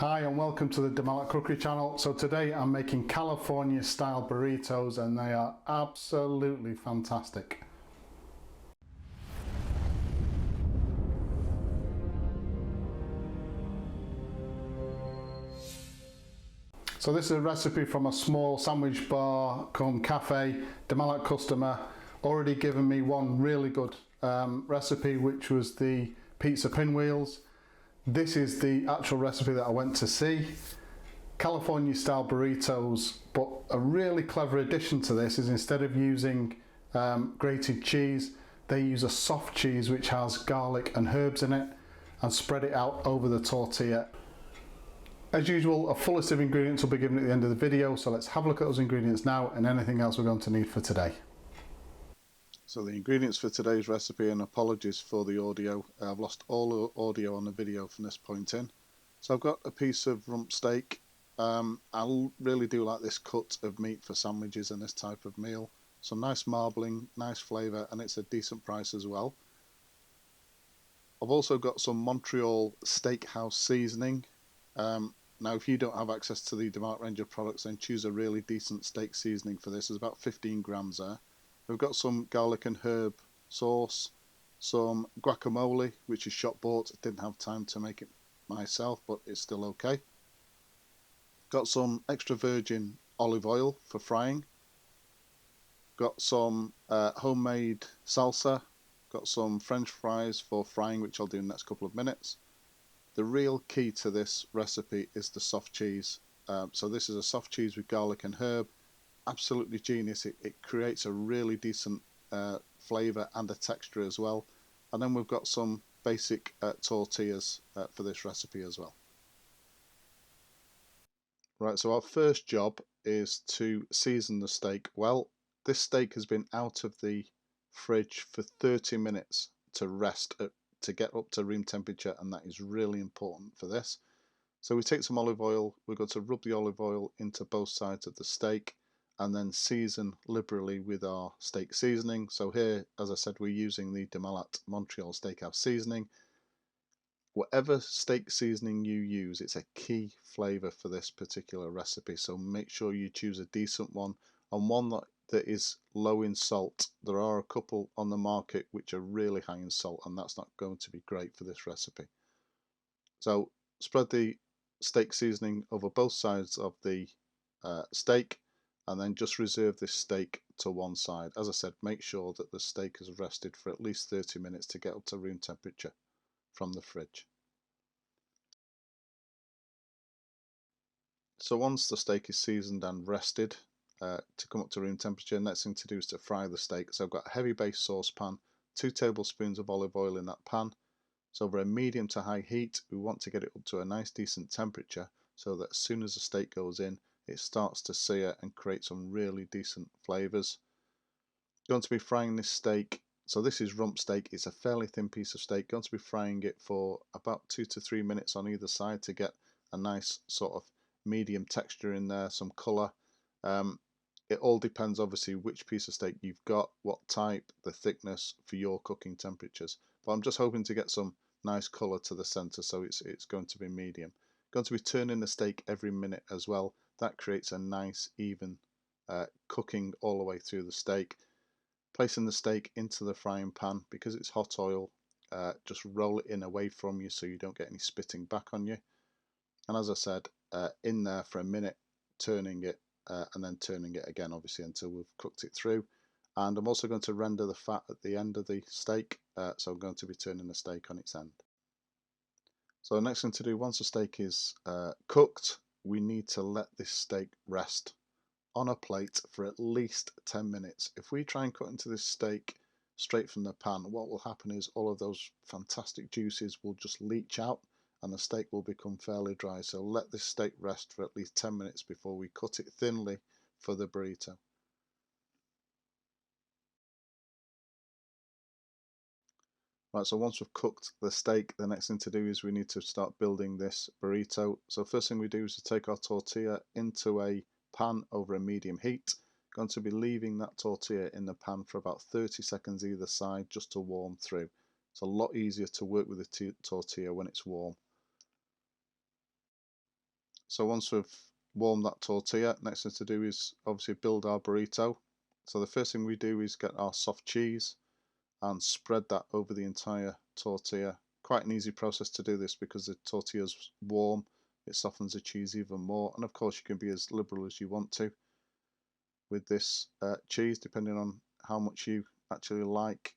Hi and welcome to the Malat Cookery channel. So today I'm making California style burritos and they are absolutely fantastic. So this is a recipe from a small sandwich bar come cafe. The Malat customer already given me one really good recipe, which was the pizza pinwheels. This is the actual recipe that I went to see. California style burritos, but a really clever addition to this is instead of using grated cheese, they use a soft cheese which has garlic and herbs in it and spread it out over the tortilla. As usual, a full list of ingredients will be given at the end of the video, so let's have a look at those ingredients now and anything else we're going to need for today. So the ingredients for today's recipe, and apologies for the audio, I've lost all the audio on the video from this point in. So I've got a piece of rump steak. I really do like this cut of meat for sandwiches and this type of meal. Some nice marbling, nice flavour, and it's a decent price as well. I've also got some Montreal Steakhouse seasoning. Now if you don't have access to the Demart range of products, then choose a really decent steak seasoning for this. There's about 15 grams there. We've got some garlic and herb sauce, some guacamole, which is shop bought. I didn't have time to make it myself, but it's still okay. Got some extra virgin olive oil for frying. Got some homemade salsa. Got some French fries for frying, which I'll do in the next couple of minutes. The real key to this recipe is the soft cheese. So this is a soft cheese with garlic and herb. Absolutely genius. It creates a really decent flavour and a texture as well. And then we've got some basic tortillas for this recipe as well. Right, so our first job is to season the steak well. This steak has been out of the fridge for 30 minutes to rest, to get up to room temperature, and that is really important for this. So we take some olive oil, we've got to rub the olive oil into both sides of the steak and then season liberally with our steak seasoning. So here, as I said, we're using the Malat Montreal Steakhouse seasoning. Whatever steak seasoning you use, it's a key flavour for this particular recipe, so make sure you choose a decent one and one that is low in salt. There are a couple on the market which are really high in salt, and that's not going to be great for this recipe. So spread the steak seasoning over both sides of the steak, and then just reserve this steak to one side. As I said, make sure that the steak has rested for at least 30 minutes to get up to room temperature from the fridge. So once the steak is seasoned and rested to come up to room temperature, the next thing to do is to fry the steak. So I've got a heavy base saucepan, 2 tablespoons of olive oil in that pan. So over a medium to high heat, we want to get it up to a nice decent temperature so that as soon as the steak goes in, it starts to sear and create some really decent flavours. Going to be frying this steak. So this is rump steak. It's a fairly thin piece of steak. Going to be frying it for about 2 to 3 minutes on either side to get a nice sort of medium texture in there, some colour. It all depends obviously which piece of steak you've got, what type, the thickness for your cooking temperatures. But I'm just hoping to get some nice colour to the centre, so it's going to be medium. Going to be turning the steak every minute as well. That creates a nice even cooking all the way through the steak. Placing the steak into the frying pan, because it's hot oil, just roll it in away from you so you don't get any spitting back on you. And as I said, in there for a minute, turning it and then turning it again, obviously, until we've cooked it through. And I'm also going to render the fat at the end of the steak, so I'm going to be turning the steak on its end. So the next thing to do, once the steak is cooked, we need to let this steak rest on a plate for at least 10 minutes. If we try and cut into this steak straight from the pan, what will happen is all of those fantastic juices will just leach out and the steak will become fairly dry. So let this steak rest for at least 10 minutes before we cut it thinly for the burrito. Right, so once we've cooked the steak, the next thing to do is we need to start building this burrito. So first thing we do is to take our tortilla into a pan over a medium heat. Going to be leaving that tortilla in the pan for about 30 seconds either side just to warm through. It's a lot easier to work with the tortilla when it's warm. So once we've warmed that tortilla, next thing to do is obviously build our burrito. So the first thing we do is get our soft cheese and spread that over the entire tortilla. Quite an easy process to do this because the tortilla's warm, it softens the cheese even more, and of course you can be as liberal as you want to with this cheese depending on how much you actually like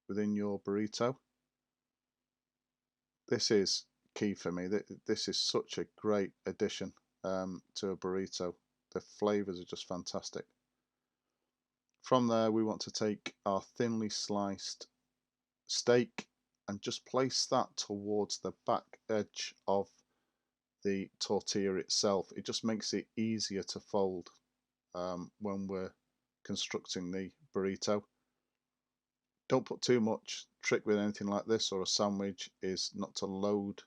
within your burrito. This is key for me. This is such a great addition to a burrito. The flavors are just fantastic. From there we want to take our thinly sliced steak and just place that towards the back edge of the tortilla itself. It just makes it easier to fold when we're constructing the burrito. Don't put too much. Trick with anything like this or a sandwich is not to load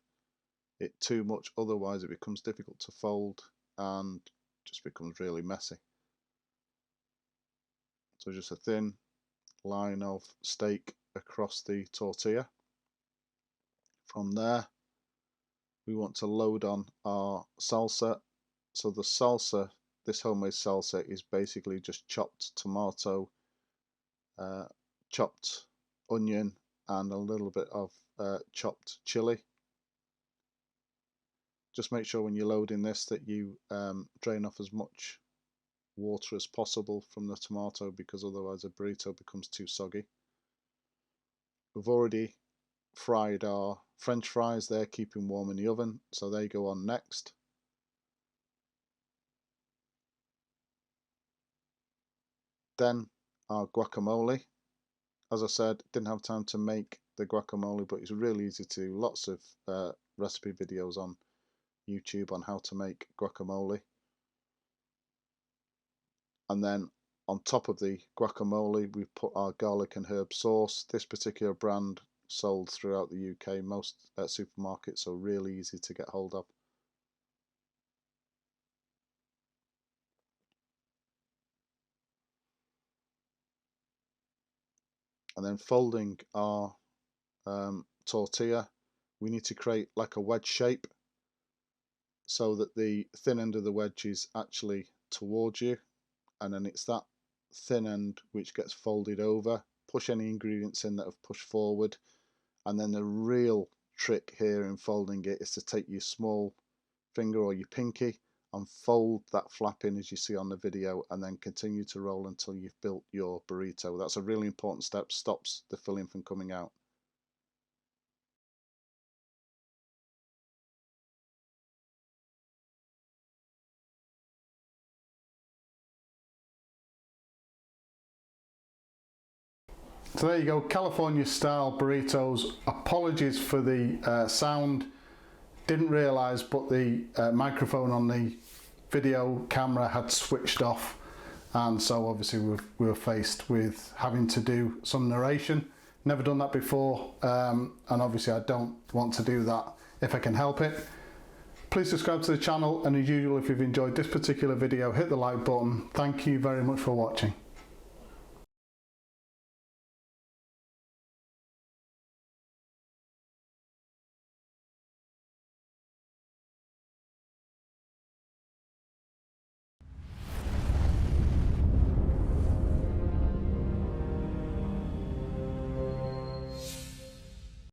it too much, otherwise it becomes difficult to fold and just becomes really messy. So just a thin line of steak across the tortilla. From there we want to load on our salsa. So the salsa, this homemade salsa, is basically just chopped tomato, chopped onion and a little bit of chopped chili. Just make sure when you're loading this that you drain off as much water as possible from the tomato, because otherwise the burrito becomes too soggy. We've already fried our French fries, they're keeping warm in the oven, so they go on next. Then our guacamole. As I said, didn't have time to make the guacamole, but it's really easy to do. Lots of recipe videos on YouTube on how to make guacamole. And then on top of the guacamole we've put our garlic and herb sauce. This particular brand sold throughout the UK, most supermarkets, so really easy to get hold of. And then folding our tortilla, we need to create like a wedge shape so that the thin end of the wedge is actually towards you, and then it's that thin end which gets folded over. Push any ingredients in that have pushed forward, and then the real trick here in folding it is to take your small finger or your pinky and fold that flap in as you see on the video, and then continue to roll until you've built your burrito. That's a really important step, stops the filling from coming out. So there you go, California style burritos. Apologies for the sound. Didn't realise, but the microphone on the video camera had switched off, and so obviously we were faced with having to do some narration. Never done that before, and obviously I don't want to do that if I can help it. Please subscribe to the channel, and as usual, if you've enjoyed this particular video, hit the like button. Thank you very much for watching.